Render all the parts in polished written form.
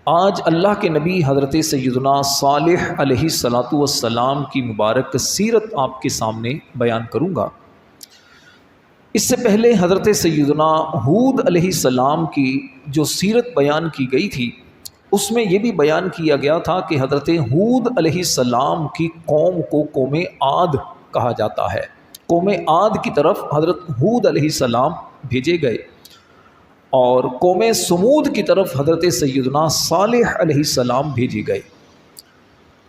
آج اللہ کے نبی حضرت سیدنا صالح علیہ الصلاۃ والسلام کی مبارک سیرت آپ کے سامنے بیان کروں گا۔ اس سے پہلے حضرت سیدنا ہود علیہ السلام کی جو سیرت بیان کی گئی تھی اس میں یہ بھی بیان کیا گیا تھا کہ حضرت ہود علیہ السلام کی قوم کو قوم عاد کہا جاتا ہے۔ قوم عاد کی طرف حضرت ہود علیہ السلام بھیجے گئے اور قوم سمود کی طرف حضرت سیدنا صالح علیہ السلام بھیجے گئے۔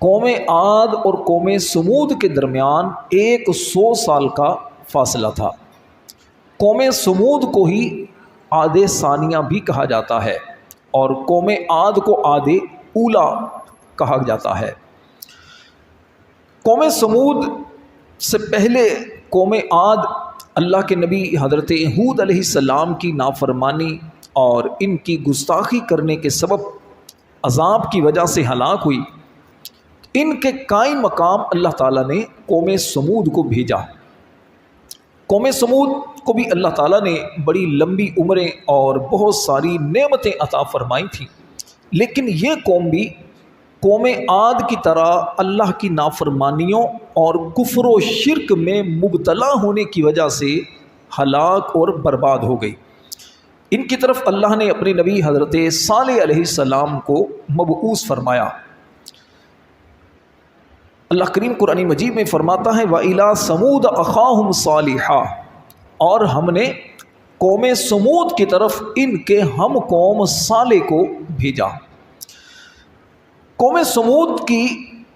قوم عاد اور قوم سمود کے درمیان 100 سال کا فاصلہ تھا۔ قوم سمود کو ہی عاد ثانیہ بھی کہا جاتا ہے اور قوم عاد کو عاد اولا کہا جاتا ہے۔ قوم سمود سے پہلے قوم عاد اللہ کے نبی حضرت ہود علیہ السلام کی نافرمانی اور ان کی گستاخی کرنے کے سبب عذاب کی وجہ سے ہلاک ہوئی۔ ان کے قائم مقام اللہ تعالیٰ نے قوم سمود کو بھیجا۔ قوم سمود کو بھی اللہ تعالیٰ نے بڑی لمبی عمریں اور بہت ساری نعمتیں عطا فرمائی تھیں، لیکن یہ قوم بھی قوم عاد کی طرح اللہ کی نافرمانیوں اور کفر و شرک میں مبتلا ہونے کی وجہ سے ہلاک اور برباد ہو گئی۔ ان کی طرف اللہ نے اپنے نبی حضرت صالح علیہ السلام کو مبعوث فرمایا۔ اللہ کریم قرآن مجید میں فرماتا ہے وَإِلَىٰ ثَمُودَ أَخَاهُمْ صَالِحًا، اور ہم نے قوم سمود کی طرف ان کے ہم قوم صالح کو بھیجا۔ قوم سمود کی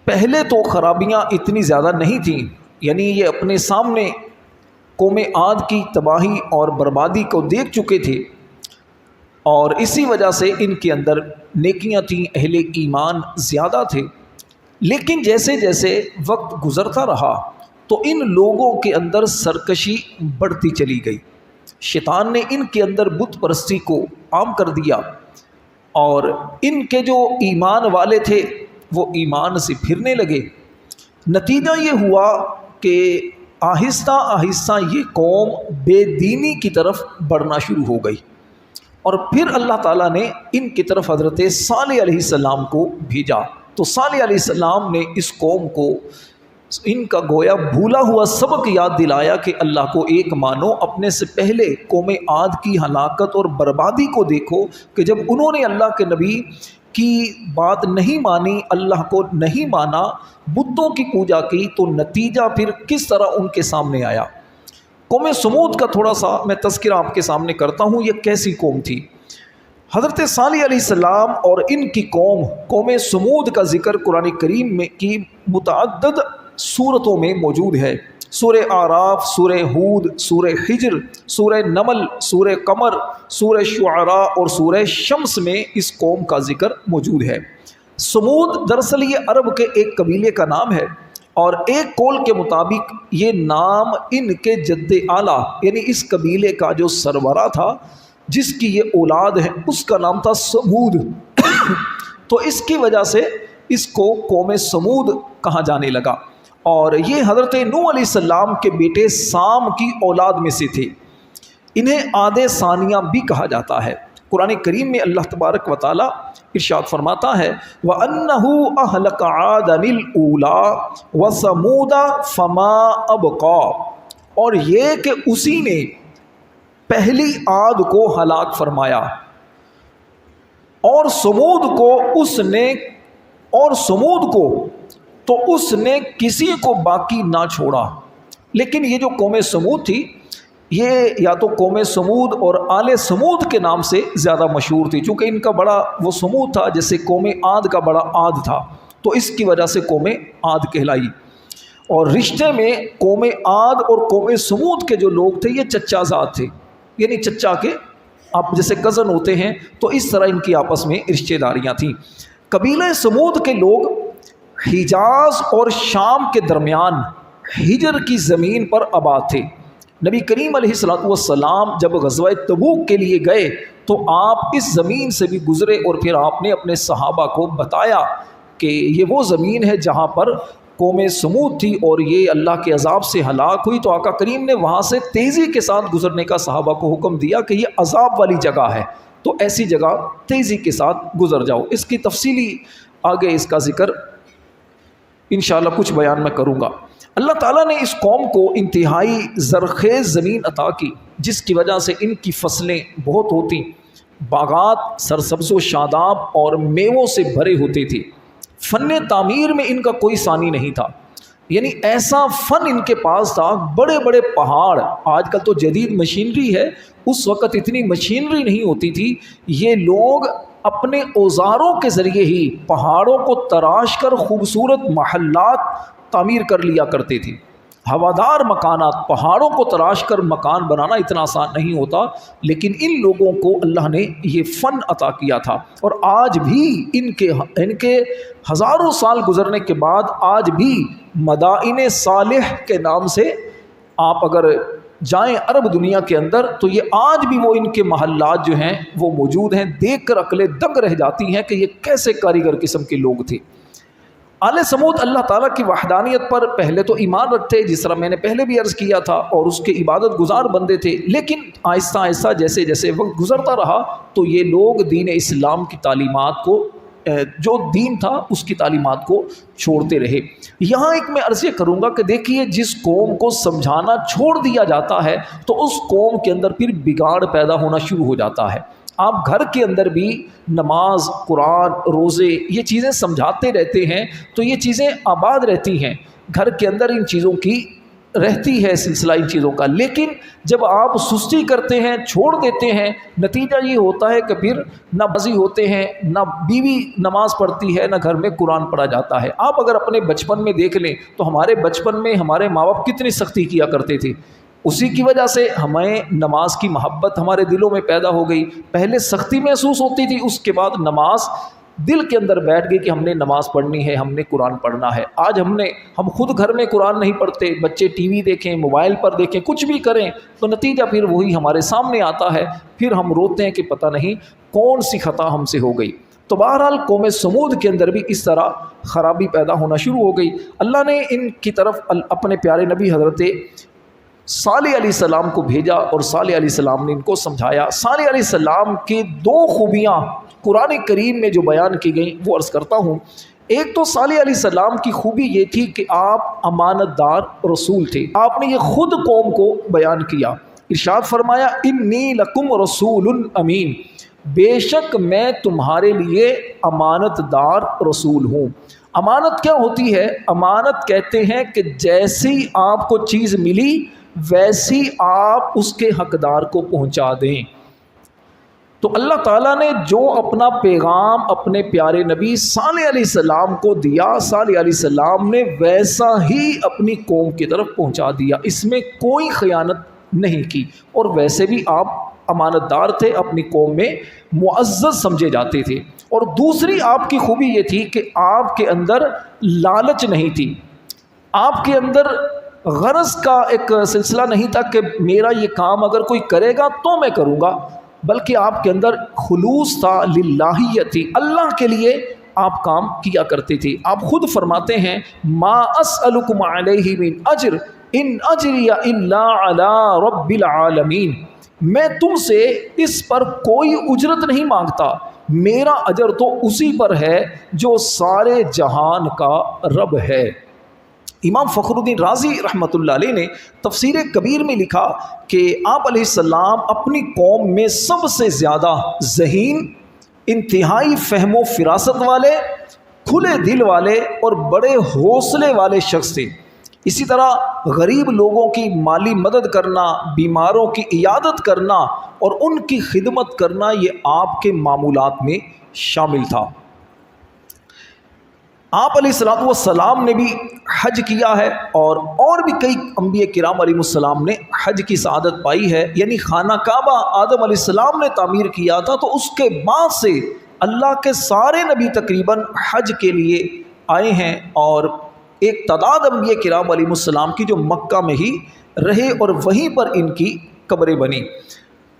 پہلے تو خرابیاں اتنی زیادہ نہیں تھیں، یعنی یہ اپنے سامنے قوم عاد کی تباہی اور بربادی کو دیکھ چکے تھے اور اسی وجہ سے ان کے اندر نیکیاں تھیں، اہل ایمان زیادہ تھے۔ لیکن جیسے جیسے وقت گزرتا رہا تو ان لوگوں کے اندر سرکشی بڑھتی چلی گئی۔ شیطان نے ان کے اندر بت پرستی کو عام کر دیا اور ان کے جو ایمان والے تھے وہ ایمان سے پھرنے لگے۔ نتیجہ یہ ہوا کہ آہستہ آہستہ یہ قوم بے دینی کی طرف بڑھنا شروع ہو گئی، اور پھر اللہ تعالیٰ نے ان کی طرف حضرت صالح علیہ السلام کو بھیجا۔ تو صالح علیہ السلام نے اس قوم کو ان کا گویا بھولا ہوا سبق یاد دلایا کہ اللہ کو ایک مانو۔ اپنے سے پہلے قوم عاد کی ہلاکت اور بربادی کو دیکھو کہ جب انہوں نے اللہ کے نبی کی بات نہیں مانی، اللہ کو نہیں مانا، بتوں کی پوجا کی، تو نتیجہ پھر کس طرح ان کے سامنے آیا۔ قوم سمود کا تھوڑا سا میں تذکرہ آپ کے سامنے کرتا ہوں، یہ کیسی قوم تھی۔ حضرت صالح علیہ السلام اور ان کی قوم سمود کا ذکر قرآن کریم میں کی متعدد سورتوں میں موجود ہے۔ سورہ اعراف، سورہ ہود، سورہ حجر، سورہ نمل، سورہ قمر، سورہ شعراء اور سورہ شمس میں اس قوم کا ذکر موجود ہے۔ سمود دراصل یہ عرب کے ایک قبیلے کا نام ہے، اور ایک قول کے مطابق یہ نام ان کے جد اعلیٰ یعنی اس قبیلے کا جو سربراہ تھا جس کی یہ اولاد ہے اس کا نام تھا سمود تو اس کی وجہ سے اس کو قوم سمود کہا جانے لگا، اور یہ حضرت نوح علیہ السلام کے بیٹے سام کی اولاد میں سے تھے۔ انہیں عاد ثانیہ بھی کہا جاتا ہے۔ قرآن کریم میں اللہ تبارک و تعالی ارشاد فرماتا ہے وَأَنَّهُ أَهْلَكَ عَادًا الْأُولَىٰ وَثَمُودَ فَمَا أَبْقَىٰ، اور یہ کہ اسی نے پہلی عاد کو ہلاک فرمایا اور سمود کو تو اس نے کسی کو باقی نہ چھوڑا۔ لیکن یہ جو قوم سمود تھی یہ یا تو قوم سمود اور آل سمود کے نام سے زیادہ مشہور تھی، چونکہ ان کا بڑا وہ سمود تھا جیسے قوم عاد کا بڑا عاد تھا، تو اس کی وجہ سے قوم عاد کہلائی۔ اور رشتے میں قوم عاد اور قوم سمود کے جو لوگ تھے یہ چچا زاد تھے، یعنی چچا کے آپ جیسے کزن ہوتے ہیں، تو اس طرح ان کی آپس میں رشتہ داریاں تھیں۔ قبیلہ سمود کے لوگ حجاز اور شام کے درمیان ہجر کی زمین پر آباد تھے۔ نبی کریم علیہ الصلوۃ والسلام جب غزوہ تبوک کے لیے گئے تو آپ اس زمین سے بھی گزرے، اور پھر آپ نے اپنے صحابہ کو بتایا کہ یہ وہ زمین ہے جہاں پر قوم سمود تھی اور یہ اللہ کے عذاب سے ہلاک ہوئی۔ تو آقا کریم نے وہاں سے تیزی کے ساتھ گزرنے کا صحابہ کو حکم دیا کہ یہ عذاب والی جگہ ہے، تو ایسی جگہ تیزی کے ساتھ گزر جاؤ۔ اس کی تفصیلی آگے اس کا ذکر انشاءاللہ کچھ بیان میں کروں گا۔ اللہ تعالیٰ نے اس قوم کو انتہائی زرخیز زمین عطا کی، جس کی وجہ سے ان کی فصلیں بہت ہوتی، باغات سرسبز و شاداب اور میووں سے بھرے ہوتے تھے۔ فن تعمیر میں ان کا کوئی ثانی نہیں تھا، یعنی ایسا فن ان کے پاس تھا، بڑے بڑے پہاڑ، آج کل تو جدید مشینری ہے، اس وقت اتنی مشینری نہیں ہوتی تھی، یہ لوگ اپنے اوزاروں کے ذریعے ہی پہاڑوں کو تراش کر خوبصورت محلات تعمیر کر لیا کرتے تھے۔ ہوادار مکانات، پہاڑوں کو تراش کر مکان بنانا اتنا آسان نہیں ہوتا، لیکن ان لوگوں کو اللہ نے یہ فن عطا کیا تھا، اور آج بھی ان کے ہزاروں سال گزرنے کے بعد آج بھی مدائن صالح کے نام سے آپ اگر جائیں عرب دنیا کے اندر تو یہ آج بھی وہ ان کے محلات جو ہیں وہ موجود ہیں، دیکھ کر عقلیں دنگ رہ جاتی ہیں کہ یہ کیسے کاریگر قسم کے لوگ تھے۔ آل سمود اللہ تعالیٰ کی وحدانیت پر پہلے تو ایمان رکھتے، جس طرح میں نے پہلے بھی عرض کیا تھا، اور اس کے عبادت گزار بندے تھے، لیکن آہستہ آہستہ جیسے جیسے وقت گزرتا رہا تو یہ لوگ دین اسلام کی تعلیمات کو، جو دین تھا اس کی تعلیمات کو چھوڑتے رہے۔ یہاں ایک میں عرض کروں گا کہ دیکھیے، جس قوم کو سمجھانا چھوڑ دیا جاتا ہے تو اس قوم کے اندر پھر بگاڑ پیدا ہونا شروع ہو جاتا ہے۔ آپ گھر کے اندر بھی نماز، قرآن، روزے، یہ چیزیں سمجھاتے رہتے ہیں تو یہ چیزیں آباد رہتی ہیں، گھر کے اندر ان چیزوں کی رہتی ہے سلسلہ ان چیزوں کا، لیکن جب آپ سستی کرتے ہیں، چھوڑ دیتے ہیں، نتیجہ یہ ہوتا ہے کہ پھر نہ بازی ہوتے ہیں، نہ بیوی نماز پڑھتی ہے، نہ گھر میں قرآن پڑھا جاتا ہے۔ آپ اگر اپنے بچپن میں دیکھ لیں تو ہمارے بچپن میں ہمارے ماں باپ کتنی سختی کیا کرتے تھے، اسی کی وجہ سے ہمیں نماز کی محبت ہمارے دلوں میں پیدا ہو گئی۔ پہلے سختی محسوس ہوتی تھی، اس کے بعد نماز دل کے اندر بیٹھ گئی کہ ہم نے نماز پڑھنی ہے، ہم نے قرآن پڑھنا ہے۔ آج ہم خود گھر میں قرآن نہیں پڑھتے، بچے ٹی وی دیکھیں، موبائل پر دیکھیں، کچھ بھی کریں تو نتیجہ پھر وہی ہمارے سامنے آتا ہے، پھر ہم روتے ہیں کہ پتہ نہیں کون سی خطا ہم سے ہو گئی۔ تو بہرحال قوم سمود کے اندر بھی اس طرح خرابی پیدا ہونا شروع ہو گئی۔ اللہ نے ان کی طرف اپنے پیارے نبی حضرت صالح علیہ السلام کو بھیجا، اور صالح علیہ السلام نے ان کو سمجھایا۔ صالح علیہ السلام کی دو خوبیاں قرآن کریم میں جو بیان کی گئیں وہ عرض کرتا ہوں۔ ایک تو صالح علیہ السلام کی خوبی یہ تھی کہ آپ امانت دار رسول تھے، آپ نے یہ خود قوم کو بیان کیا، ارشاد فرمایا انی لکم رسول امین، بے شک میں تمہارے لیے امانت دار رسول ہوں۔ امانت کیا ہوتی ہے؟ امانت کہتے ہیں کہ جیسی آپ کو چیز ملی ویسی آپ اس کے حقدار کو پہنچا دیں۔ تو اللہ تعالیٰ نے جو اپنا پیغام اپنے پیارے نبی صالح علیہ السلام کو دیا، صالح علیہ السلام نے ویسا ہی اپنی قوم کی طرف پہنچا دیا، اس میں کوئی خیانت نہیں کی، اور ویسے بھی آپ امانت دار تھے، اپنی قوم میں معزز سمجھے جاتے تھے۔ اور دوسری آپ کی خوبی یہ تھی کہ آپ کے اندر لالچ نہیں تھی، آپ کے اندر غرض کا ایک سلسلہ نہیں تھا کہ میرا یہ کام اگر کوئی کرے گا تو میں کروں گا، بلکہ آپ کے اندر خلوص تھا، للہیت تھی، اللہ کے لیے آپ کام کیا کرتے تھے۔ آپ خود فرماتے ہیں ما اسألکم علیہ من اجر ان اجری الا علی رب العالمین، میں تم سے اس پر کوئی اجرت نہیں مانگتا، میرا اجر تو اسی پر ہے جو سارے جہان کا رب ہے۔ امام فخر الدین رازی رحمۃ اللہ علیہ نے تفسیر کبیر میں لکھا کہ آپ علیہ السلام اپنی قوم میں سب سے زیادہ ذہین، انتہائی فہم و فراست والے، کھلے دل والے اور بڑے حوصلے والے شخص تھے۔ اسی طرح غریب لوگوں کی مالی مدد کرنا، بیماروں کی عیادت کرنا اور ان کی خدمت کرنا یہ آپ کے معمولات میں شامل تھا۔ آپ علیہ السلام نے بھی حج کیا ہے، اور بھی کئی انبیاء کرام علیہ السلام نے حج کی سعادت پائی ہے، یعنی خانہ کعبہ آدم علیہ السلام نے تعمیر کیا تھا، تو اس کے بعد سے اللہ کے سارے نبی تقریباً حج کے لیے آئے ہیں، اور ایک تعداد انبیاء کرام علیہ السلام کی جو مکہ میں ہی رہے اور وہیں پر ان کی قبریں بنی۔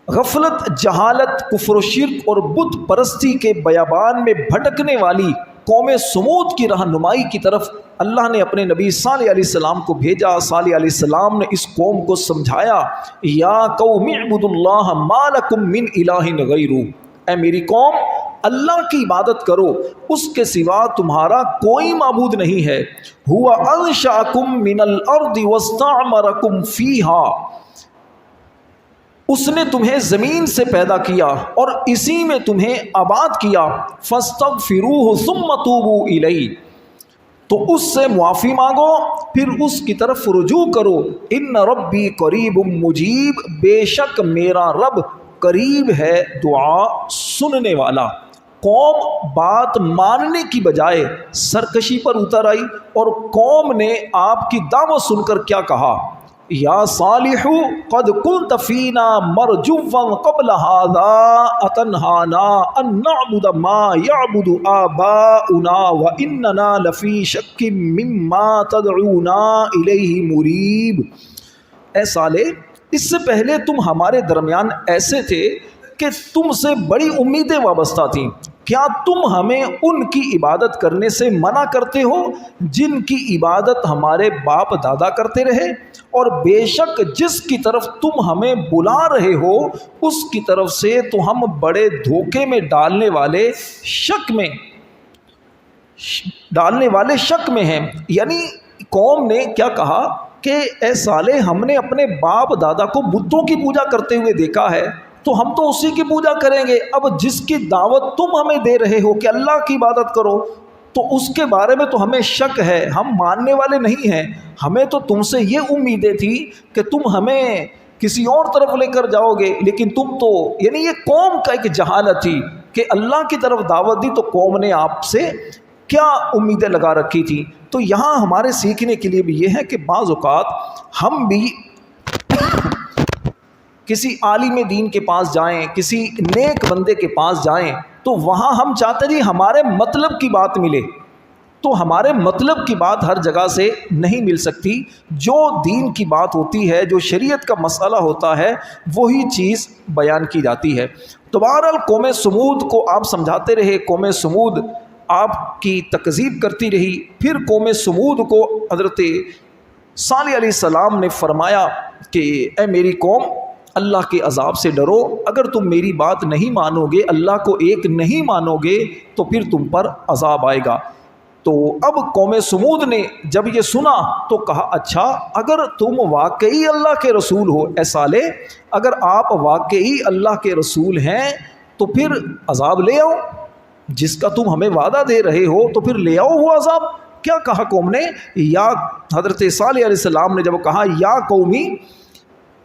غفلت، جہالت، کفر و شرک اور بت پرستی کے بیابان میں بھٹکنے والی قوم سمود کی رہنمائی کی طرف اللہ نے اپنے نبی صالح علیہ السلام کو بھیجا۔ صالح علیہ السلام نے اس قوم کو سمجھایا یا قوم اعبدوا اللہ ما لکم من الہ غیرہ، اے میری قوم اللہ کی عبادت کرو، اس کے سوا تمہارا کوئی معبود نہیں ہے۔ ہوا انشأکم من الارض واستعمرکم فیہا، اس نے تمہیں زمین سے پیدا کیا اور اسی میں تمہیں آباد کیا۔ فاستغفروہ ثم توبوا الیہ، تو اس سے معافی مانگو پھر اس کی طرف رجوع کرو۔ ان ربی قریب مجیب، بے شک میرا رب قریب ہے دعا سننے والا۔ قوم بات ماننے کی بجائے سرکشی پر اتر آئی، اور قوم نے آپ کی دعوت سن کر کیا کہا؟ یا صالح قد كنت فینا مرجوا قبل هذا اتنہانا ان نعبد ما يعبد آباؤنا واننا لفی شک مما تدعونا الیہ مریب۔ اے صالح، اس سے پہلے تم ہمارے درمیان ایسے تھے کہ تم سے بڑی امیدیں وابستہ تھیں، کیا تم ہمیں ان کی عبادت کرنے سے منع کرتے ہو جن کی عبادت ہمارے باپ دادا کرتے رہے؟ اور بے شک جس کی طرف تم ہمیں بلا رہے ہو اس کی طرف سے تو ہم بڑے دھوکے میں ڈالنے والے شک میں ہیں۔ یعنی قوم نے کیا کہا کہ اے صالح، ہم نے اپنے باپ دادا کو بتوں کی پوجا کرتے ہوئے دیکھا ہے تو ہم تو اسی کی پوجا کریں گے، اب جس کی دعوت تم ہمیں دے رہے ہو کہ اللہ کی عبادت کرو تو اس کے بارے میں تو ہمیں شک ہے، ہم ماننے والے نہیں ہیں۔ ہمیں تو تم سے یہ امیدیں تھی کہ تم ہمیں کسی اور طرف لے کر جاؤ گے، لیکن تم تو، یعنی یہ قوم کا ایک جہالت تھی کہ اللہ کی طرف دعوت دی تو قوم نے آپ سے کیا امیدیں لگا رکھی تھی۔ تو یہاں ہمارے سیکھنے کے لیے بھی یہ ہے کہ بعض اوقات ہم بھی کسی عالم دین کے پاس جائیں، کسی نیک بندے کے پاس جائیں تو وہاں ہم چاہتے ہیں ہمارے مطلب کی بات ملے، تو ہمارے مطلب کی بات ہر جگہ سے نہیں مل سکتی۔ جو دین کی بات ہوتی ہے، جو شریعت کا مسئلہ ہوتا ہے، وہی چیز بیان کی جاتی ہے۔ تو بہرحال قوم سمود کو آپ سمجھاتے رہے، قوم سمود آپ کی تکذیب کرتی رہی۔ پھر قوم سمود کو حضرت صالح علیہ السلام نے فرمایا کہ اے میری قوم، اللہ کے عذاب سے ڈرو، اگر تم میری بات نہیں مانو گے، اللہ کو ایک نہیں مانو گے تو پھر تم پر عذاب آئے گا۔ تو اب قوم سمود نے جب یہ سنا تو کہا اچھا، اگر تم واقعی اللہ کے رسول ہو، اے صالح، اگر آپ واقعی اللہ کے رسول ہیں تو پھر عذاب لے آؤ، جس کا تم ہمیں وعدہ دے رہے ہو تو پھر لے آؤ وہ عذاب۔ کیا کہا قوم نے؟ یا حضرت صالح علیہ السلام نے جب کہا یا قومی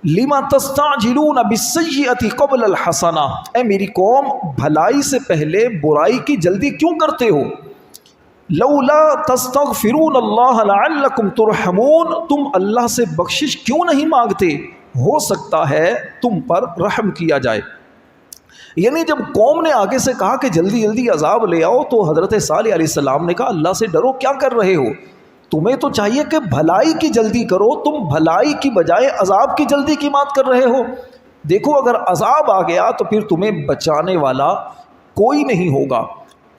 لما تستعجلون بالسیئۃ قبل الحسنہ، اے میری قوم بھلائی سے پہلے برائی کی جلدی کیوں کرتے ہو؟ لولا تستغفرون اللہ لعلکم ترحمون، تم اللہ سے بخشش کیوں نہیں مانگتے؟ ہو سکتا ہے تم پر رحم کیا جائے۔ یعنی جب قوم نے آگے سے کہا کہ جلدی جلدی عذاب لے آؤ تو حضرت صالح علیہ السلام نے کہا اللہ سے ڈرو، کیا کر رہے ہو؟ تمہیں تو چاہیے کہ بھلائی کی جلدی کرو، تم بھلائی کی بجائے عذاب کی جلدی کی بات کر رہے ہو۔ دیکھو اگر عذاب آ گیا تو پھر تمہیں بچانے والا کوئی نہیں ہوگا۔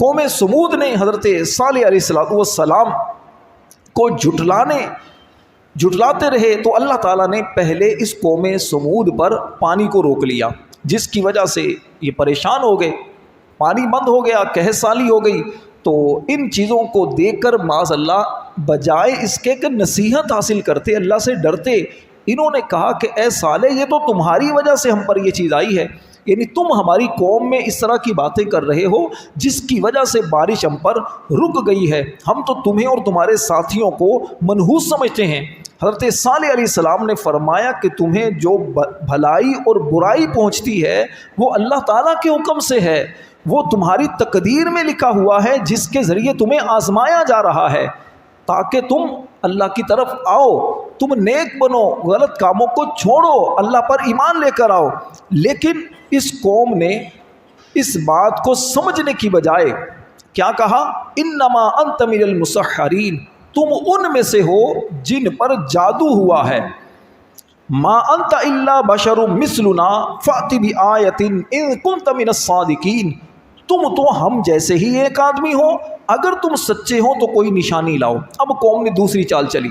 قوم سمود نے حضرت صالح علیہ السلام کو جھٹلاتے رہے تو اللہ تعالیٰ نے پہلے اس قوم سمود پر پانی کو روک لیا، جس کی وجہ سے یہ پریشان ہو گئے، پانی بند ہو گیا، قحط سالی ہو گئی۔ تو ان چیزوں کو دیکھ کر معاذ اللہ بجائے اس کے کہ نصیحت حاصل کرتے، اللہ سے ڈرتے، انہوں نے کہا کہ اے صالح، یہ تو تمہاری وجہ سے ہم پر یہ چیز آئی ہے، یعنی تم ہماری قوم میں اس طرح کی باتیں کر رہے ہو جس کی وجہ سے بارش ہم پر رک گئی ہے، ہم تو تمہیں اور تمہارے ساتھیوں کو منحوس سمجھتے ہیں۔ حضرت صالح علیہ السلام نے فرمایا کہ تمہیں جو بھلائی اور برائی پہنچتی ہے وہ اللہ تعالیٰ کے حکم سے ہے، وہ تمہاری تقدیر میں لکھا ہوا ہے، جس کے ذریعے تمہیں آزمایا جا رہا ہے تاکہ تم اللہ کی طرف آؤ، تم نیک بنو، غلط کاموں کو چھوڑو، اللہ پر ایمان لے کر آؤ۔ لیکن اس قوم نے اس بات کو سمجھنے کی بجائے کیا کہا؟ انما انت من المسحرین، تم ان میں سے ہو جن پر جادو ہوا ہے۔ ما انت الا بشر مثلنا فأت بآیۃ ان کنت من الصادقین، تم تو ہم جیسے ہی ایک آدمی ہو، اگر تم سچے ہو تو کوئی نشانی لاؤ۔ اب قوم نے دوسری چال چلی،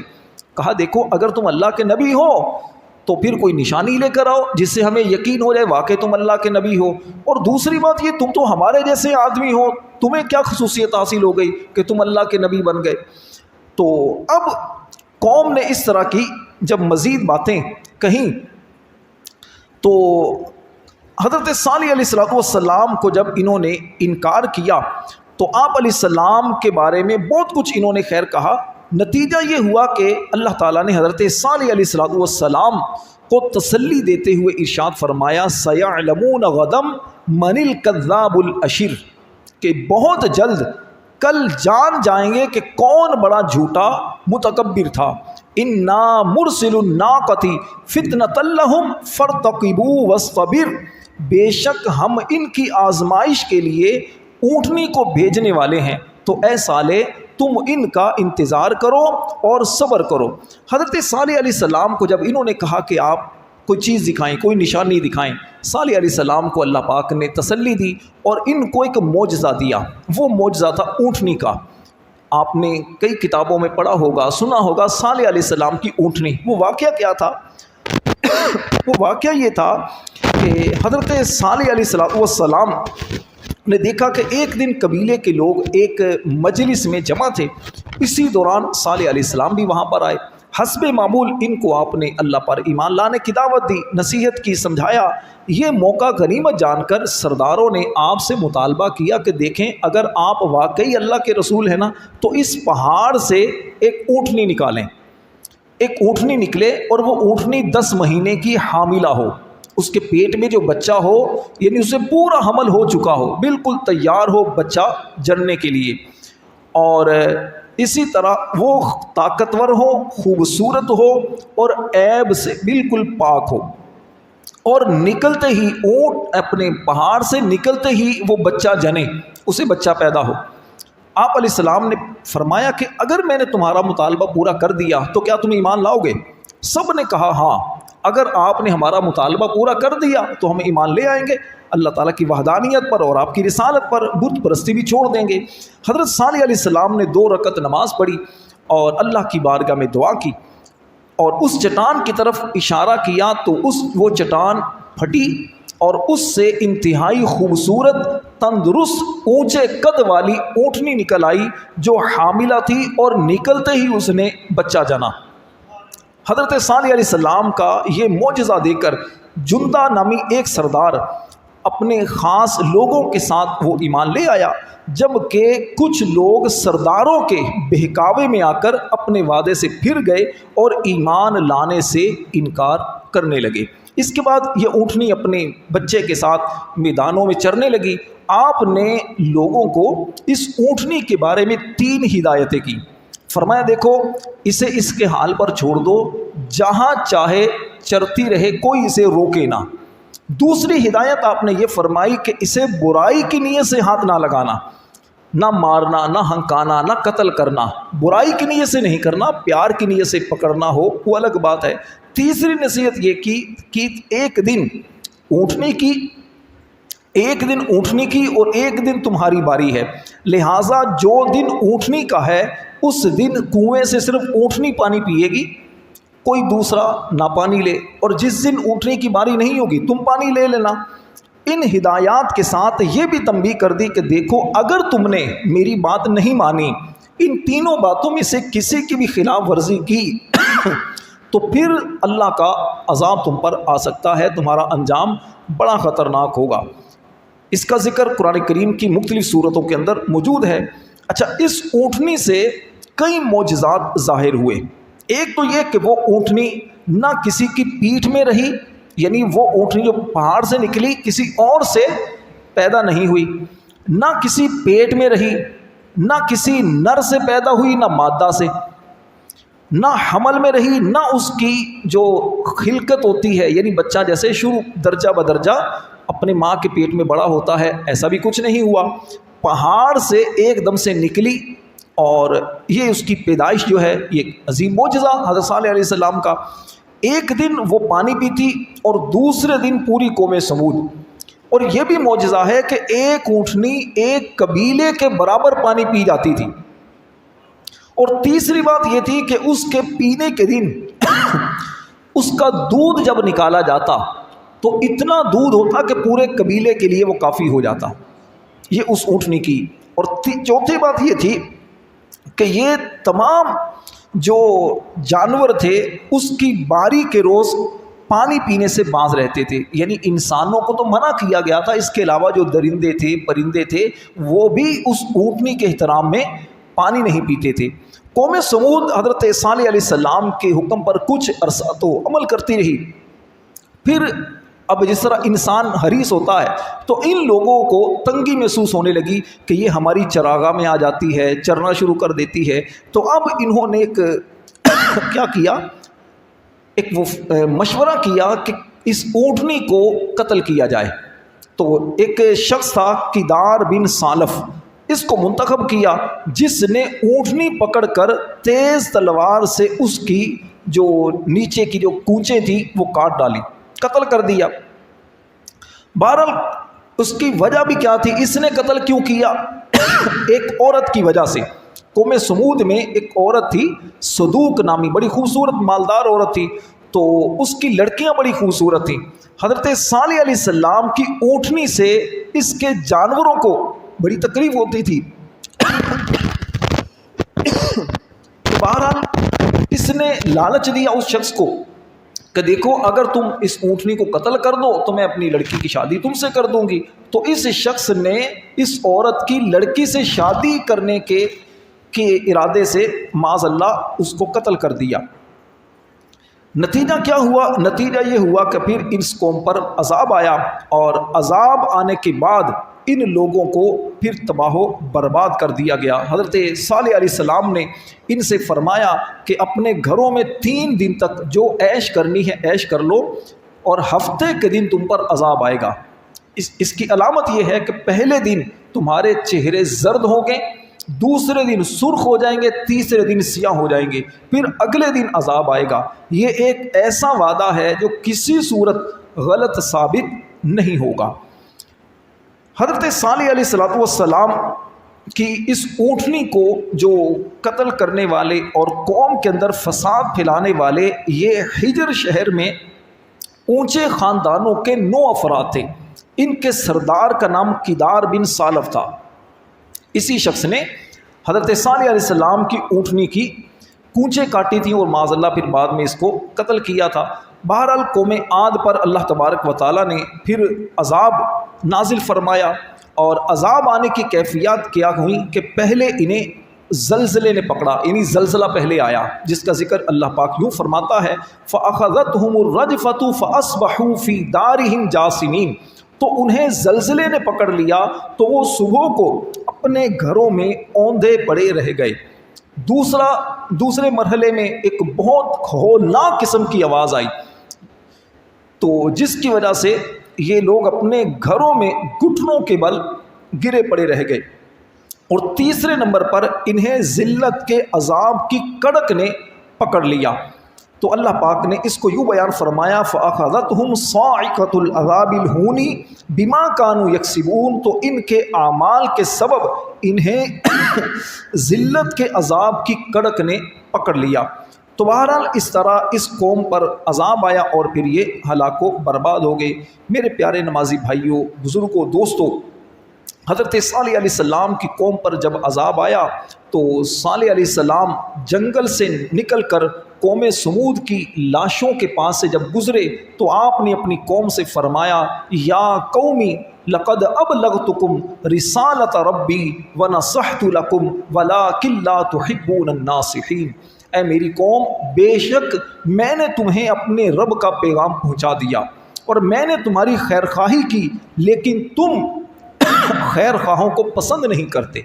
کہا دیکھو اگر تم اللہ کے نبی ہو تو پھر کوئی نشانی لے کر آؤ جس سے ہمیں یقین ہو جائے واقعی تم اللہ کے نبی ہو. اور دوسری بات یہ تم تو ہمارے جیسے آدمی ہو, تمہیں کیا خصوصیت حاصل ہو گئی کہ تم اللہ کے نبی بن گئے. تو اب قوم نے اس طرح کی جب مزید باتیں کہیں تو حضرت صالح علیہ السلام کو جب انہوں نے انکار کیا تو آپ علیہ السلام کے بارے میں بہت کچھ انہوں نے خیر کہا. نتیجہ یہ ہوا کہ اللہ تعالیٰ نے حضرت صالح علیہ السلام کو تسلی دیتے ہوئے ارشاد فرمایا سَيَعْلَمُونَ غَدًا مَنِ الْكَذَّابُ الْأَشِرُ, کہ بہت جلد کل جان جائیں گے کہ کون بڑا جھوٹا متکبر تھا. اِنَّا مُرْسِلُ النَّاقَةِ فِتْنَةً لَهُمْ فَارْتَقِبُوا وَاصْطَبِرْ, بے شک ہم ان کی آزمائش کے لیے اونٹنی کو بھیجنے والے ہیں, تو اے صالح تم ان کا انتظار کرو اور صبر کرو. حضرت صالح علیہ السلام کو جب انہوں نے کہا کہ آپ کوئی چیز دکھائیں, کوئی نشانی دکھائیں, صالح علیہ السلام کو اللہ پاک نے تسلی دی اور ان کو ایک معجزہ دیا. وہ معجزہ تھا اونٹنی کا. آپ نے کئی کتابوں میں پڑھا ہوگا, سنا ہوگا صالح علیہ السلام کی اونٹنی. وہ واقعہ کیا تھا؟ وہ واقعہ یہ تھا کہ حضرت صالح علیہ السلام نے دیکھا کہ ایک دن قبیلے کے لوگ ایک مجلس میں جمع تھے. اسی دوران صالح علیہ السلام بھی وہاں پر آئے. حسب معمول ان کو آپ نے اللہ پر ایمان لانے کی دعوت دی, نصیحت کی, سمجھایا. یہ موقع غنیمت جان کر سرداروں نے آپ سے مطالبہ کیا کہ دیکھیں اگر آپ واقعی اللہ کے رسول ہیں نا تو اس پہاڑ سے ایک اونٹنی نکالیں. ایک اونٹنی نکلے اور وہ اونٹنی 10 مہینے کی حاملہ ہو, اس کے پیٹ میں جو بچہ ہو یعنی اسے پورا حمل ہو چکا ہو, بالکل تیار ہو بچہ جننے کے لیے, اور اسی طرح وہ طاقتور ہو, خوبصورت ہو اور عیب سے بالکل پاک ہو, اور نکلتے ہی اونٹ اپنے پہاڑ سے نکلتے ہی وہ بچہ جنے, اسے بچہ پیدا ہو. آپ علیہ السلام نے فرمایا کہ اگر میں نے تمہارا مطالبہ پورا کر دیا تو کیا تم ایمان لاؤ گے؟ سب نے کہا ہاں, اگر آپ نے ہمارا مطالبہ پورا کر دیا تو ہم ایمان لے آئیں گے, اللہ تعالیٰ کی وحدانیت پر اور آپ کی رسالت پر, بت پرستی بھی چھوڑ دیں گے. حضرت صالح علیہ السلام نے 2 رکعت نماز پڑھی اور اللہ کی بارگاہ میں دعا کی اور اس چٹان کی طرف اشارہ کیا تو وہ چٹان پھٹی اور اس سے انتہائی خوبصورت, تندرست, اونچے قد والی اونٹنی نکل آئی جو حاملہ تھی اور نکلتے ہی اس نے بچہ جنا. حضرت صالح علیہ السلام کا یہ معجزہ دیکھ کر جندہ نامی ایک سردار اپنے خاص لوگوں کے ساتھ وہ ایمان لے آیا, جبکہ کچھ لوگ سرداروں کے بہکاوے میں آ کر اپنے وعدے سے پھر گئے اور ایمان لانے سے انکار کرنے لگے. اس کے بعد یہ اونٹنی اپنے بچے کے ساتھ میدانوں میں چرنے لگی. آپ نے لوگوں کو اس اونٹنی کے بارے میں 3 ہدایتیں کی. فرمایا دیکھو اسے اس کے حال پر چھوڑ دو, جہاں چاہے چرتی رہے, کوئی اسے روکے نہ. دوسری ہدایت آپ نے یہ فرمائی کہ اسے برائی کی نیت سے ہاتھ نہ لگانا, نہ مارنا, نہ ہنکانا, نہ قتل کرنا. برائی کی نیت سے نہیں کرنا, پیار کی نیت سے پکڑنا ہو وہ الگ بات ہے. تیسری نصیحت یہ کی کہ ایک دن اونٹنی کی اور ایک دن تمہاری باری ہے, لہٰذا جو دن اونٹنی کا ہے اس دن کنویں سے صرف اونٹنی پانی پیے گی, کوئی دوسرا نہ پانی لے, اور جس دن اونٹنی کی باری نہیں ہوگی تم پانی لے لینا. ان ہدایات کے ساتھ یہ بھی تنبیہ کر دی کہ دیکھو اگر تم نے میری بات نہیں مانی, ان تینوں باتوں میں سے کسی کی بھی خلاف ورزی کی تو پھر اللہ کا عذاب تم پر آ سکتا ہے, تمہارا انجام بڑا خطرناک ہوگا. اس کا ذکر قرآن کریم کی مختلف صورتوں کے اندر موجود ہے. اچھا, اس اونٹنی سے کئی معجزات ظاہر ہوئے. ایک تو یہ کہ وہ اونٹنی نہ کسی کی پیٹھ میں رہی, یعنی وہ اونٹنی جو پہاڑ سے نکلی کسی اور سے پیدا نہیں ہوئی, نہ کسی پیٹ میں رہی, نہ کسی نر سے پیدا ہوئی, نہ مادہ سے, نہ حمل میں رہی, نہ اس کی جو خلقت ہوتی ہے یعنی بچہ جیسے شروع درجہ بدرجہ اپنے ماں کے پیٹ میں بڑا ہوتا ہے, ایسا بھی کچھ نہیں ہوا. پہاڑ سے ایک دم سے نکلی اور یہ اس کی پیدائش جو ہے یہ عظیم معجزہ حضرت صالح علیہ السلام کا. ایک دن وہ پانی پیتی اور دوسرے دن پوری قوم سمود. اور یہ بھی معجزہ ہے کہ ایک اونٹنی ایک قبیلے کے برابر پانی پی جاتی تھی. اور تیسری بات یہ تھی کہ اس کے پینے کے دن اس کا دودھ جب نکالا جاتا تو اتنا دودھ ہوتا کہ پورے قبیلے کے لیے وہ کافی ہو جاتا. یہ اس اونٹنی کی. اور چوتھی بات یہ تھی کہ یہ تمام جو جانور تھے اس کی باری کے روز پانی پینے سے باز رہتے تھے. یعنی انسانوں کو تو منع کیا گیا تھا، اس کے علاوہ جو درندے تھے پرندے تھے وہ بھی اس اونٹنی کے احترام میں پانی نہیں پیتے تھے. قوم سمود حضرت صالح علیہ السلام کے حکم پر کچھ عرصہ تو عمل کرتی رہی. پھر اب جس طرح انسان حریص ہوتا ہے تو ان لوگوں کو تنگی محسوس ہونے لگی کہ یہ ہماری چراگاہ میں آ جاتی ہے، چرنا شروع کر دیتی ہے. تو اب انہوں نے ایک کیا کیا، ایک مشورہ کیا کہ اس اونٹنی کو قتل کیا جائے. تو ایک شخص تھا کدار بن سالف، اس کو منتخب کیا جس نے اونٹنی پکڑ کر تیز تلوار سے اس کی جو نیچے کی جو کونچیں تھی وہ کاٹ ڈالی، قتل کر دیا. بہرحال اس کی وجہ بھی کیا تھی، اس نے قتل کیوں کیا؟ ایک عورت کی وجہ سے. قوم سمود میں ایک عورت تھی صدوق نامی، بڑی خوبصورت مالدار عورت تھی. تو اس کی لڑکیاں بڑی خوبصورت تھیں. حضرت صالح علیہ السلام کی اونٹنی سے اس کے جانوروں کو بڑی تکلیف ہوتی تھی. بہرحال اس نے لالچ دیا اس شخص کو کہ دیکھو اگر تم اس اونٹنی کو قتل کر دو تو میں اپنی لڑکی کی شادی تم سے کر دوں گی. تو اس شخص نے اس عورت کی لڑکی سے شادی کرنے کے ارادے سے معاذ اللہ اس کو قتل کر دیا. نتیجہ کیا ہوا؟ نتیجہ یہ ہوا کہ پھر اس قوم پر عذاب آیا، اور عذاب آنے کے بعد ان لوگوں کو پھر تباہ و برباد کر دیا گیا. حضرت صالح علیہ السلام نے ان سے فرمایا کہ اپنے گھروں میں 3 دن تک جو عیش کرنی ہے عیش کر لو، اور ہفتے کے دن تم پر عذاب آئے گا. اس کی علامت یہ ہے کہ پہلے دن تمہارے چہرے زرد ہوں گے، دوسرے دن سرخ ہو جائیں گے، تیسرے دن سیاہ ہو جائیں گے، پھر اگلے دن عذاب آئے گا. یہ ایک ایسا وعدہ ہے جو کسی صورت غلط ثابت نہیں ہوگا. حضرت صالح علیہ السلام کی اس اونٹنی کو جو قتل کرنے والے اور قوم کے اندر فساد پھیلانے والے یہ ہجر شہر میں اونچے خاندانوں کے 9 افراد تھے. ان کے سردار کا نام کدار بن سالف تھا. اسی شخص نے حضرت صالح علیہ السلام کی اونٹنی کی کونچیں کاٹی تھیں اور معاذ اللہ پھر بعد میں اس کو قتل کیا تھا. بہرحال قوم عاد پر اللہ تبارک و تعالیٰ نے پھر عذاب نازل فرمایا، اور عذاب آنے کی کیفیات کیا ہوئی کہ پہلے انہیں زلزلے نے پکڑا. یعنی زلزلہ پہلے آیا جس کا ذکر اللہ پاک یوں فرماتا ہے فَأَخَذَتْهُمُ الرَّجْفَةُ فَأَصْبَحُوا فِي دَارِهِمْ جَاثِمِينَ. تو انہیں زلزلے نے پکڑ لیا تو وہ صبح کو اپنے گھروں میں اوندھے پڑے رہ گئے. دوسرے مرحلے میں ایک بہت ہولناک قسم کی آواز آئی، تو جس کی وجہ سے یہ لوگ اپنے گھروں میں گھٹنوں کے بل گرے پڑے رہ گئے. اور تیسرے نمبر پر انہیں ذلت کے عذاب کی کڑک نے پکڑ لیا. تو اللہ پاک نے اس کو یوں بیان فرمایا فَأَخَذَتْهُمْ صَاعِقَةُ الْعَذَابِ الْهُونِ بِمَا كَانُوا يَكْسِبُونَ. تو ان کے اعمال کے سبب انہیں ذلت کے عذاب کی کڑک نے پکڑ لیا. تو بہرحال اس طرح اس قوم پر عذاب آیا اور پھر یہ ہلاک و برباد ہو گئے. میرے پیارے نمازی بھائیوں، بزرگوں، دوستوں، حضرت صالح علیہ السلام کی قوم پر جب عذاب آیا تو صالح علیہ السلام جنگل سے نکل کر قوم سمود کی لاشوں کے پاس سے جب گزرے تو آپ نے اپنی قوم سے فرمایا یا قومی لقد ابلغتکم رسالت ربی ونصحت لکم ولکن لا تحبون الناصحین. اے میری قوم، بے شک میں نے تمہیں اپنے رب کا پیغام پہنچا دیا اور میں نے تمہاری خیرخواہی کی، لیکن تم خیر خواہوں کو پسند نہیں کرتے.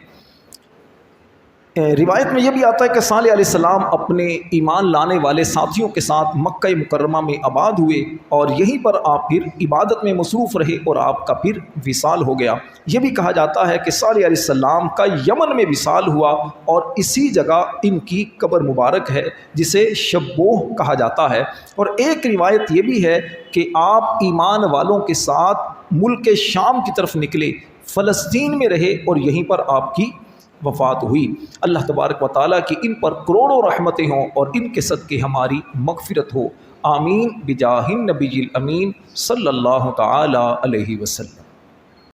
روایت میں یہ بھی آتا ہے کہ صالح علیہ السلام اپنے ایمان لانے والے ساتھیوں کے ساتھ مکہ مکرمہ میں آباد ہوئے اور یہیں پر آپ پھر عبادت میں مصروف رہے اور آپ کا پھر وصال ہو گیا. یہ بھی کہا جاتا ہے کہ صالح علیہ السلام کا یمن میں وصال ہوا اور اسی جگہ ان کی قبر مبارک ہے جسے شبوہ کہا جاتا ہے. اور ایک روایت یہ بھی ہے کہ آپ ایمان والوں کے ساتھ ملک شام کی طرف نکلے، فلسطین میں رہے اور یہیں پر آپ کی وفات ہوئی. اللہ تبارک و تعالیٰ کی ان پر کروڑوں رحمتیں ہوں اور ان کے صدقے ہماری مغفرت ہو. آمین بجاہ النبی الامین صلی اللہ تعالی علیہ وسلم۔